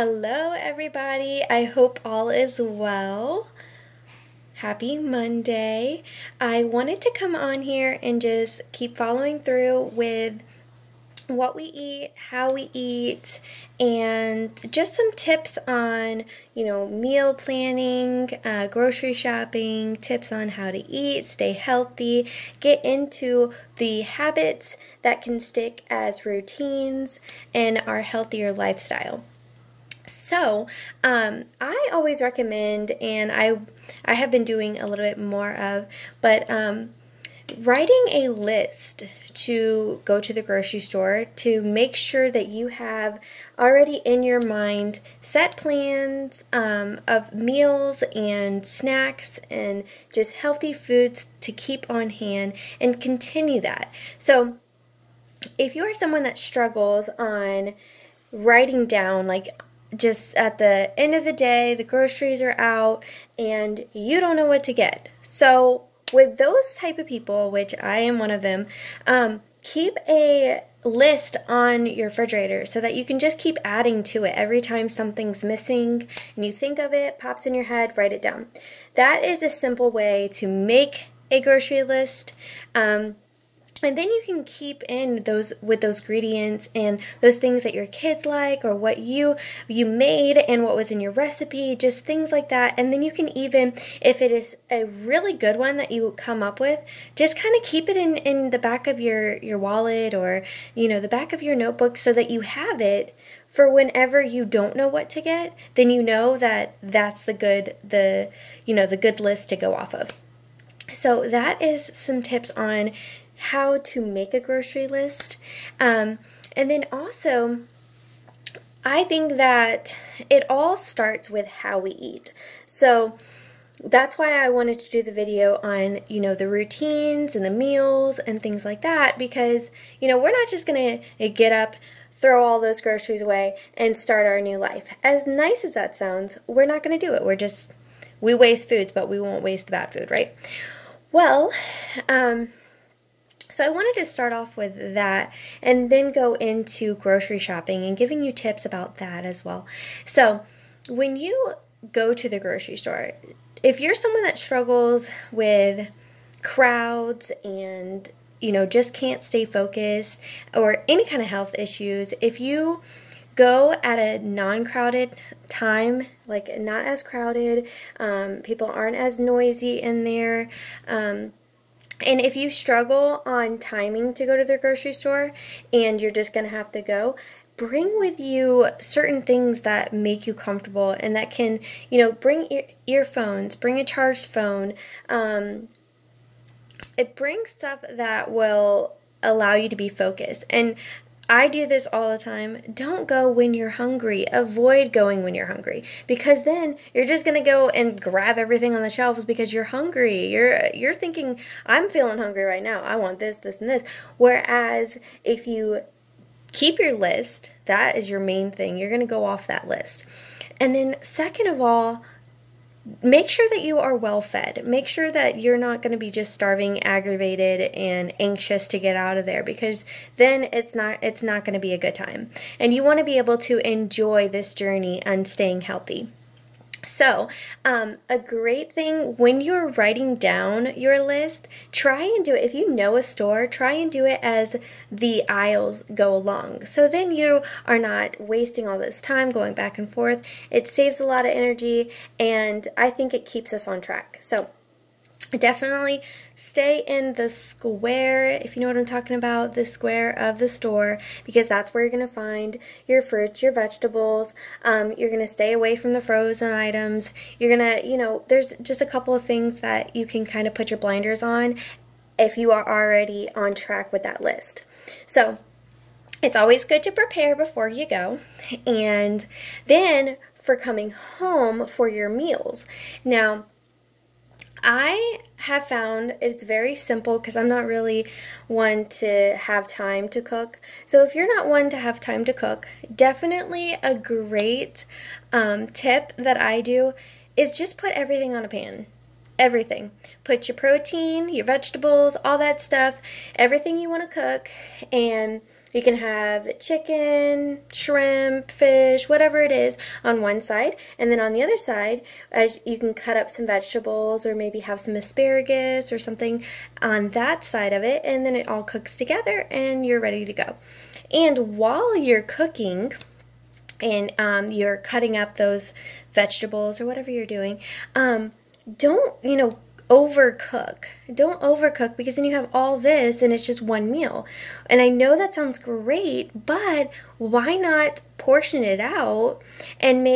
Hello, everybody. I hope all is well. Happy Monday. I wanted to come on here and just keep following through with what we eat, how we eat, and just some tips on, meal planning, grocery shopping, tips on how to eat, stay healthy, get into the habits that can stick as routines in our healthier lifestyle. So, I always recommend, and I have been doing a little bit more of, but writing a list to go to the grocery store to make sure that you have already in your mind set plans of meals and snacks and just healthy foods to keep on hand and continue that. So, if you are someone that struggles on writing down, like, just at the end of the day, the groceries are out and you don't know what to get. So with those type of people, which I am one of them, keep a list on your refrigerator so that you can just keep adding to it. Every time something's missing and you think of it, pops in your head, write it down. That is a simple way to make a grocery list. And then you can keep in those ingredients and those things that your kids like, or what you made and what was in your recipe, just things like that. And then you can even, if it is a really good one that you come up with, just kind of keep it in the back of your wallet, or the back of your notebook, so that you have it for whenever you don't know what to get. Then you know that that's the good list to go off of. So that is some tips on how to make a grocery list. And then also, I think that it all starts with how we eat. So that's why I wanted to do the video on, the routines and the meals and things like that, because, we're not just going to get up, throw all those groceries away, and start our new life. As nice as that sounds, we're not going to do it. We waste foods, but we won't waste the bad food, right? Well, so I wanted to start off with that and then go into grocery shopping and giving you tips about that as well. So when you go to the grocery store, if you're someone that struggles with crowds and, just can't stay focused, or any kind of health issues, if you go at a non-crowded time, like not as crowded, people aren't as noisy in there, and if you struggle on timing to go to the grocery store and you're just going to have to go, bring with you certain things that make you comfortable and that can, bring earphones, bring a charged phone. It brings stuff that will allow you to be focused. And I do this all the time. Don't go when you're hungry. Avoid going when you're hungry, because then you're just going to go and grab everything on the shelves because you're hungry. You're thinking, I'm feeling hungry right now. I want this, this, and this. Whereas if you keep your list, that is your main thing. You're going to go off that list. And then second of all, make sure that you are well fed. Make sure that you're not going to be just starving, aggravated, and anxious to get out of there, because then it's not going to be a good time. And you want to be able to enjoy this journey and staying healthy. So, a great thing when you're writing down your list, try and do it. If you know a store, try and do it as the aisles go along. So then you are not wasting all this time going back and forth. It saves a lot of energy, and I think it keeps us on track. So definitely stay in the square, if you know what I'm talking about, the square of the store, because that's where you're going to find your fruits, your vegetables. You're going to stay away from the frozen items. You're going to, there's just a couple of things that you can kind of put your blinders on if you are already on track with that list. So it's always good to prepare before you go. And then for coming home for your meals. Now, I have found it's very simple, because I'm not really one to have time to cook. So if you're not one to have time to cook, definitely a great tip that I do is just put everything on a pan. Everything. Put your protein, your vegetables, all that stuff, everything you want to cook, and You can have chicken, shrimp, fish, whatever it is on one side, and then on the other side, as you can cut up some vegetables or maybe have some asparagus or something on that side of it, and then it all cooks together and you're ready to go. And while you're cooking and you're cutting up those vegetables or whatever you're doing, don't, overcook. Don't overcook, because then you have all this and it's just one meal. And I know that sounds great, but why not portion it out and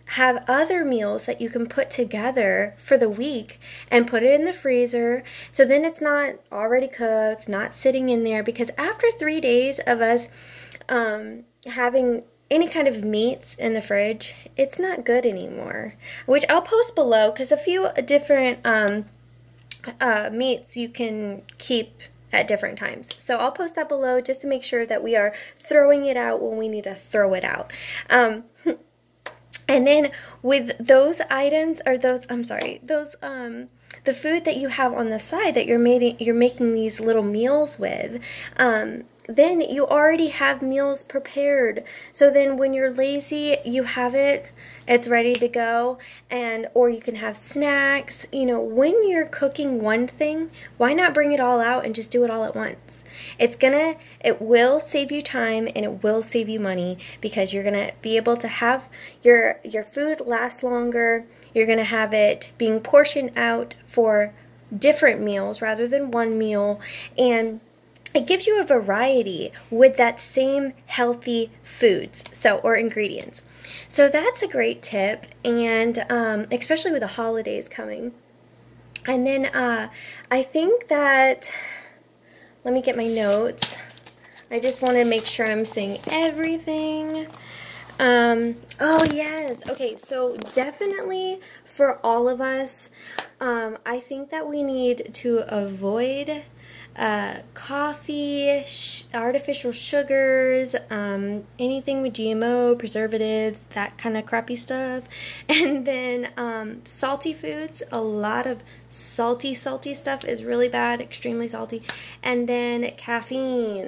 have other meals that you can put together for the week and put it in the freezer, so then it's not already cooked, not sitting in there, because after 3 days of us having any kind of meats in the fridge, it's not good anymore, which I'll post below, because a few different meats you can keep at different times. So I'll post that below just to make sure that we are throwing it out when we need to throw it out. And then with those items, or the food that you have on the side that you're making these little meals with, then you already have meals prepared. So then when you're lazy, you have it's ready to go, or you can have snacks. When you're cooking one thing, why not bring it all out and just do it all at once? It will save you time and it will save you money, because you're gonna be able to have your food last longer. You're gonna have it being portioned out for different meals rather than one meal, and it gives you a variety with that same healthy foods, or ingredients. So that's a great tip, and especially with the holidays coming. And then I think that, let me get my notes. I just want to make sure I'm saying everything. Oh yes, okay, so definitely for all of us, I think that we need to avoid coffee, artificial sugars, anything with GMO, preservatives, that kind of crappy stuff. And then salty foods, a lot of salty stuff is really bad, extremely salty. And then caffeine.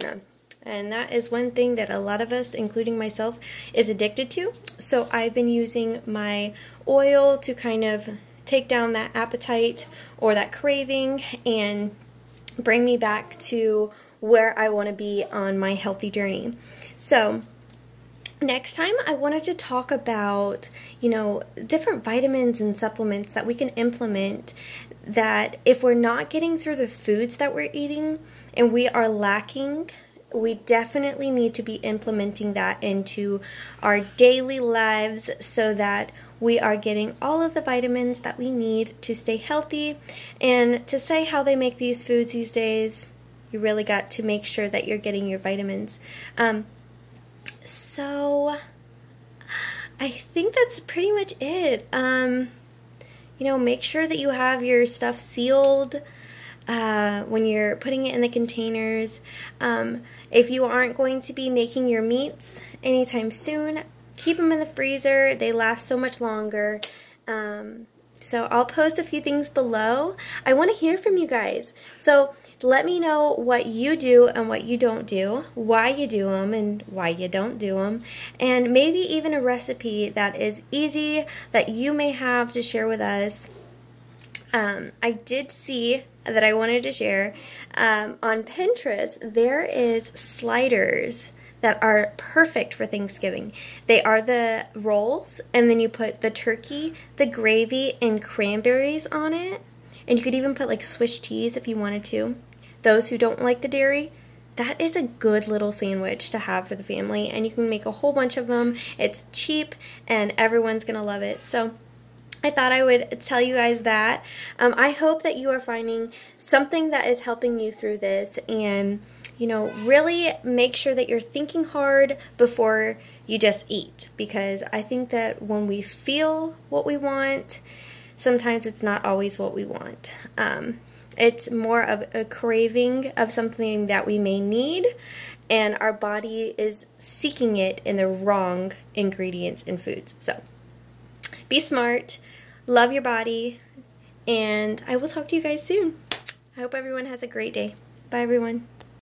And that is one thing that a lot of us, including myself, is addicted to. So I've been using my oil to kind of take down that appetite or that craving and bring me back to where I want to be on my healthy journey. So next time I wanted to talk about, different vitamins and supplements that we can implement, that if we're not getting through the foods that we're eating and we are lacking, we definitely need to be implementing that into our daily lives so that we are getting all of the vitamins that we need to stay healthy. And to say how they make these foods these days, you really got to make sure that you're getting your vitamins. So I think that's pretty much it. Make sure that you have your stuff sealed when you're putting it in the containers. If you aren't going to be making your meats anytime soon, keep them in the freezer. They last so much longer. So I'll post a few things below. I want to hear from you guys. So let me know what you do and what you don't do, why you do them and why you don't do them, and maybe even a recipe that is easy that you may have to share with us. I did see that I wanted to share on Pinterest, there is sliders that are perfect for Thanksgiving. They are the rolls, and then you put the turkey, the gravy, and cranberries on it. And you could even put like Swiss cheese if you wanted to. Those who don't like the dairy, that is a good little sandwich to have for the family, and you can make a whole bunch of them. It's cheap, and everyone's gonna love it. So I thought I would tell you guys that. I hope that you are finding something that is helping you through this, and really make sure that you're thinking hard before you just eat, because I think that when we feel what we want, sometimes it's not always what we want. It's more of a craving of something that we may need, and our body is seeking it in the wrong ingredients and foods. So be smart, love your body, and I will talk to you guys soon. I hope everyone has a great day. Bye, everyone.